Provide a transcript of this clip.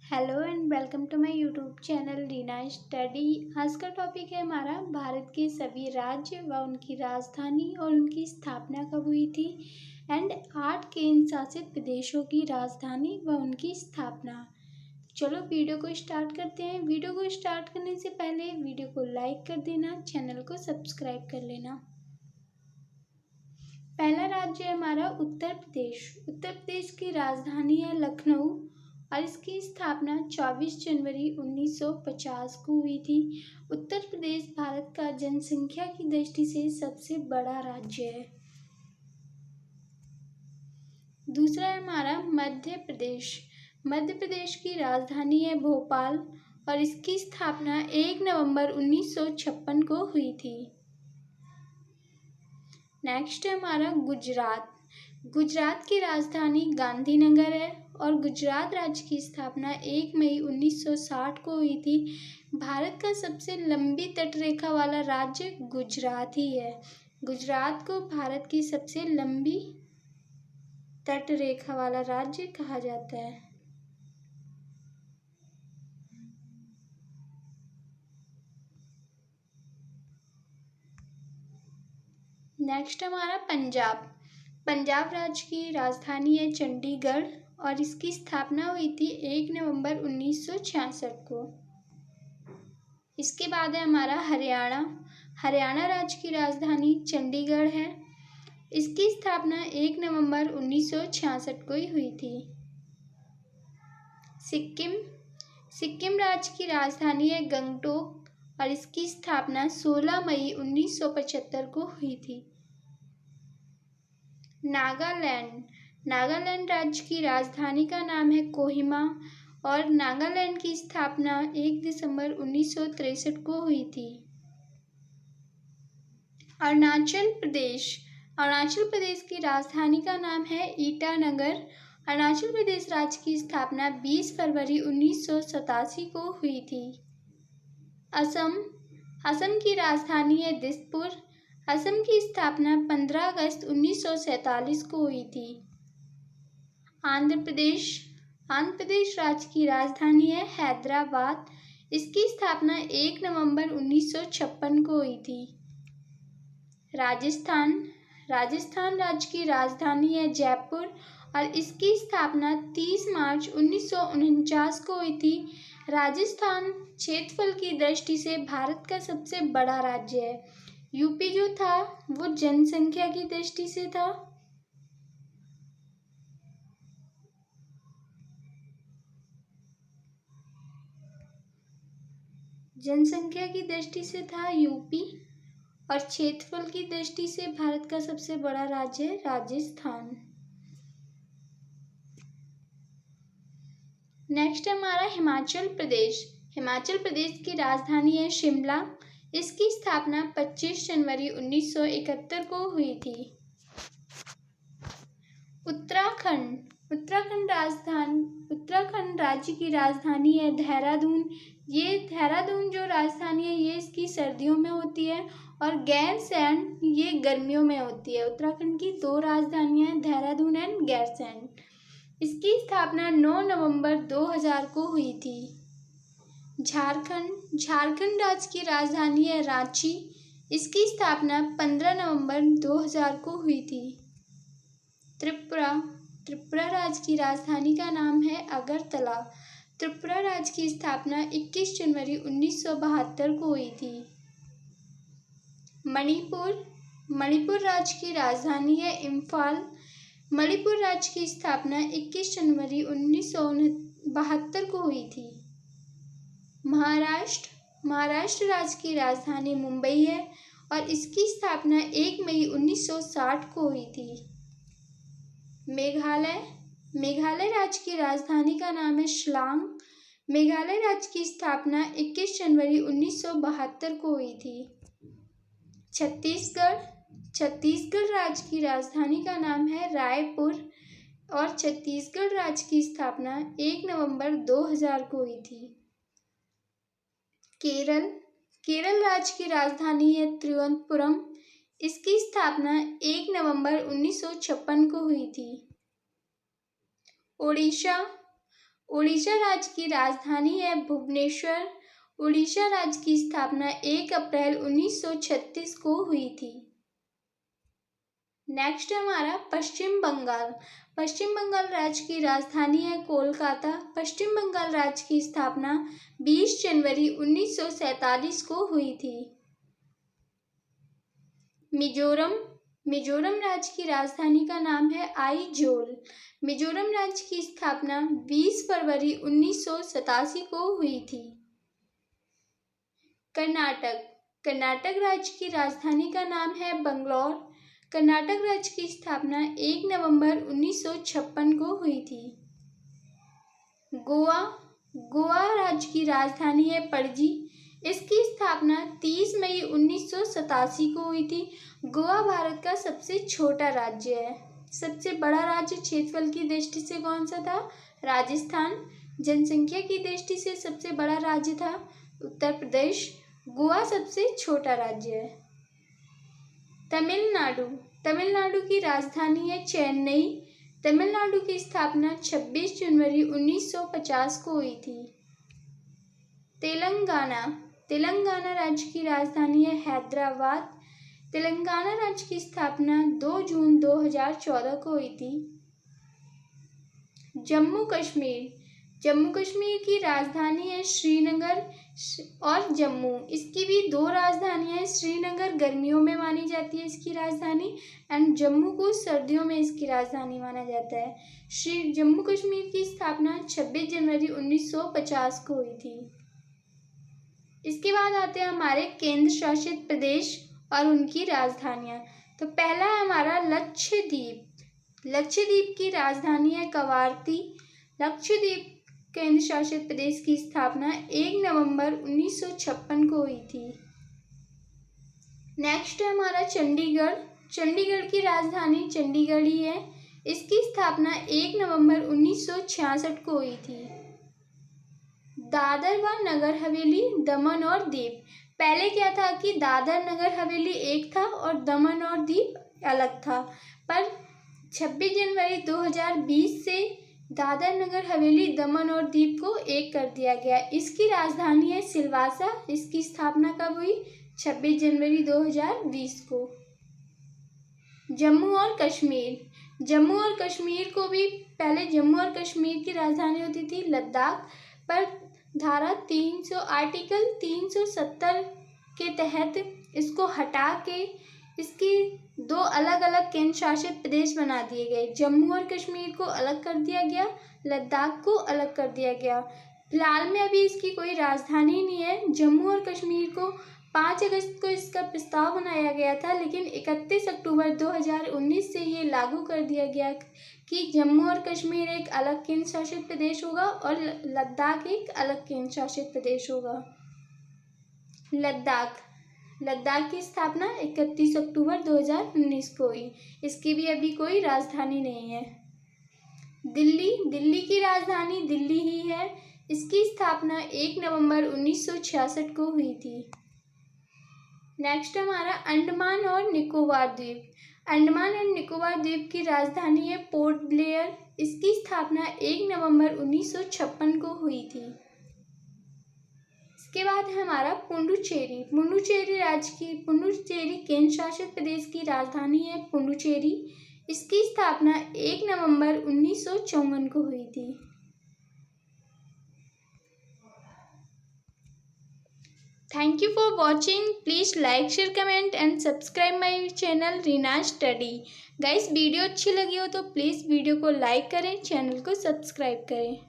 Hello and welcome to my YouTube channel Reena study. आज का topic है हमारा भारत के सभी राज्य व उनकी राजधानी और उनकी स्थापना कब हुई थी एंड 8 केंद्र शासित प्रदेशों की राजधानी व उनकी स्थापना। चलो वीडियो को स्टार्ट करते हैं। वीडियो को स्टार्ट करने से पहले वीडियो को लाइक कर देना, चैनल को सब्सक्राइब कर लेना। पहला राज्य है हमारा उत्तर प्रदेश। उत्तर प्रदेश की राजधानी है लखनऊ और इसकी स्थापना 24 जनवरी 1950 को हुई थी। उत्तर प्रदेश भारत का जनसंख्या की दृष्टि से सबसे बड़ा राज्य है। दूसरा है हमारा मध्य प्रदेश। मध्य प्रदेश की राजधानी है भोपाल और इसकी स्थापना 1 नवंबर 1956 को हुई थी। नेक्स्ट है हमारा गुजरात। गुजरात की राजधानी गांधीनगर है और गुजरात राज्य की स्थापना 1 मई 1960 को हुई थी। भारत का सबसे लंबी तटरेखा वाला राज्य गुजरात ही है। गुजरात को भारत की सबसे लंबी तटरेखा वाला राज्य कहा जाता है। नेक्स्ट हमारा पंजाब। पंजाब राज्य की राजधानी है चंडीगढ़ और इसकी स्थापना हुई थी 1 नवंबर 1966 को। इसके बाद है हमारा हरियाणा। हरियाणा राज्य की राजधानी चंडीगढ़ है। इसकी स्थापना 1 नवंबर 1966 को ही हुई थी। सिक्किम। सिक्किम राज्य की राजधानी है गंगटोक और इसकी स्थापना 16 मई 1975 को हुई थी। नागालैंड। नागालैंड राज्य की राजधानी का नाम है कोहिमा और नागालैंड की स्थापना 1 दिसंबर 1963 को हुई थी। अरुणाचल प्रदेश। अरुणाचल प्रदेश की राजधानी का नाम है ईटानगर। अरुणाचल प्रदेश राज्य की स्थापना 20 फरवरी 1987 को हुई थी। असम। असम की राजधानी है दिसपुर। असम की स्थापना 15 अगस्त 1947 को हुई थी। आंध्र प्रदेश। आंध्र प्रदेश राज्य की राजधानी है हैदराबाद। इसकी स्थापना 1 नवंबर 1956 को हुई थी। राजस्थान। राजस्थान राज्य की राजधानी है जयपुर और इसकी स्थापना 30 मार्च 1949 को हुई थी। राजस्थान क्षेत्रफल की दृष्टि से भारत का सबसे बड़ा राज्य है। यूपी जो था वो जनसंख्या की दृष्टि से था। जनसंख्या की दृष्टि से था यूपी और क्षेत्रफल की दृष्टि से भारत का सबसे बड़ा राज्य है राजस्थान। नेक्स्ट है हमारा हिमाचल प्रदेश। हिमाचल प्रदेश की राजधानी है शिमला। इसकी स्थापना 25 जनवरी 1971 को हुई थी। उत्तराखंड। उत्तराखंड राज्य की राजधानी है देहरादून। ये देहरादून जो राजधानी है ये इसकी सर्दियों में होती है और गैरसैंण ये गर्मियों में होती है। उत्तराखंड की 2 राजधानियां हैं, देहरादून एंड गैरसैंण। इसकी स्थापना 9 नवंबर 2000 को हुई थी। झारखंड। झारखंड राज्य की राजधानी है रांची। इसकी स्थापना 15 नवंबर 2000 को हुई थी। त्रिपुरा। त्रिपुरा राज्य की राजधानी का नाम है अगरतला। त्रिपुरा राज्य की स्थापना 21 जनवरी 1972 को हुई थी। मणिपुर। मणिपुर राज्य की राजधानी है इम्फाल। मणिपुर राज्य की स्थापना 21 जनवरी 1972 को हुई थी। महाराष्ट्र। महाराष्ट्र राज्य की राजधानी मुंबई है और इसकी स्थापना 1 मई 1960 को हुई थी। मेघालय। मेघालय राज्य की राजधानी का नाम है शिलांग। मेघालय राज्य की स्थापना 21 जनवरी 1972 को हुई थी। छत्तीसगढ़। छत्तीसगढ़ राज्य की राजधानी का नाम है रायपुर और छत्तीसगढ़ राज्य की स्थापना 1 नवंबर 2000 को हुई थी। केरल। केरल राज्य की राजधानी है तिरुवनंतपुरम। इसकी स्थापना 1 नवंबर 1956 को हुई थी। ओडिशा। उड़ीसा राज्य की राजधानी है भुवनेश्वर। उड़ीसा राज्य की स्थापना 1 अप्रैल 1936 को हुई थी। नेक्स्ट है हमारा पश्चिम बंगाल। पश्चिम बंगाल राज्य की राजधानी है कोलकाता। पश्चिम बंगाल राज्य की स्थापना 20 जनवरी 1947 को हुई थी। मिजोरम। मिजोरम राज्य की राजधानी का नाम है आइजोल। मिजोरम राज्य की स्थापना 20 फरवरी 1987 को हुई थी। कर्नाटक। कर्नाटक राज्य की राजधानी का नाम है बंगलौर। कर्नाटक राज्य की स्थापना 1 नवंबर 1956 को हुई थी। गोवा। गोवा राज्य की राजधानी है पणजी। इसकी स्थापना 30 मई 1987 को हुई थी। गोवा भारत का सबसे छोटा राज्य है। सबसे बड़ा राज्य क्षेत्रफल की दृष्टि से कौन सा था? राजस्थान। जनसंख्या की दृष्टि से सबसे बड़ा राज्य था उत्तर प्रदेश। गोवा सबसे छोटा राज्य है। तमिलनाडु। तमिलनाडु की राजधानी है चेन्नई। तमिलनाडु की स्थापना 26 जनवरी 1950 को हुई थी। तेलंगाना। तेलंगाना राज्य की राजधानी है हैदराबाद। तेलंगाना राज्य की स्थापना 2 जून 2014 को हुई थी। जम्मू कश्मीर। जम्मू कश्मीर की राजधानी है श्रीनगर और जम्मू। इसकी भी 2 राजधानियां हैं। श्रीनगर गर्मियों में मानी जाती है इसकी राजधानी, एंड जम्मू को सर्दियों में इसकी राजधानी माना जाता है। जम्मू कश्मीर की स्थापना 26 जनवरी 1950 को हुई थी। इसके बाद आते हैं हमारे केंद्र शासित प्रदेश और उनकी राजधानियां। तो पहला है हमारा लक्षद्वीप। लक्षद्वीप की राजधानी है कवारती। लक्षद्वीप केंद्र शासित प्रदेश की स्थापना 1 नवंबर 1956 को हुई थी। नेक्स्ट है हमारा चंडीगढ़। चंडीगढ़ की राजधानी चंडीगढ़ ही है। इसकी स्थापना 1 नवंबर 1966 को हुई थी। दादर व नगर हवेली, दमन और दीव। पहले क्या था कि दादर नगर हवेली एक था और दमन और दीव अलग था, पर 26 जनवरी 2020 से दादर नगर हवेली, दमन और दीव को एक कर दिया गया। इसकी राजधानी है सिलवासा। इसकी स्थापना कब हुई? 26 जनवरी 2020 को। जम्मू और कश्मीर। जम्मू और कश्मीर को भी पहले जम्मू और कश्मीर की राजधानी होती थी लद्दाख, पर धारा 300 आर्टिकल 370 के तहत इसको हटा के इसकी 2 अलग अलग केंद्र शासित प्रदेश बना दिए गए। जम्मू और कश्मीर को अलग कर दिया गया, लद्दाख को अलग कर दिया गया। फिलहाल में अभी इसकी कोई राजधानी नहीं है। जम्मू और कश्मीर को 5 अगस्त को इसका प्रस्ताव बनाया गया था, लेकिन 31 अक्टूबर 2019 से ये लागू कर दिया गया कि जम्मू और कश्मीर एक अलग केंद्र शासित प्रदेश होगा और लद्दाख एक अलग केंद्र शासित प्रदेश होगा। लद्दाख की स्थापना 31 अक्टूबर 2019 को हुई। इसकी भी अभी कोई राजधानी नहीं है। दिल्ली की राजधानी दिल्ली ही है। इसकी स्थापना 1 नवंबर 1966 को हुई थी। नेक्स्ट हमारा अंडमान और निकोबार द्वीप। अंडमान एंड निकोबार द्वीप की राजधानी है पोर्ट ब्लेयर। इसकी स्थापना 1 नवंबर 1956 को हुई थी। इसके बाद है हमारा पुडुचेरी। पुडुचेरी केंद्र शासित प्रदेश की राजधानी है पुडुचेरी। इसकी स्थापना 1 नवंबर 1954 को हुई थी। Thank you for watching. Please like, share, comment and subscribe my channel Reena study. Guys, video अच्छी लगी हो तो प्लीज़ वीडियो को लाइक करें, चैनल को सब्सक्राइब करें।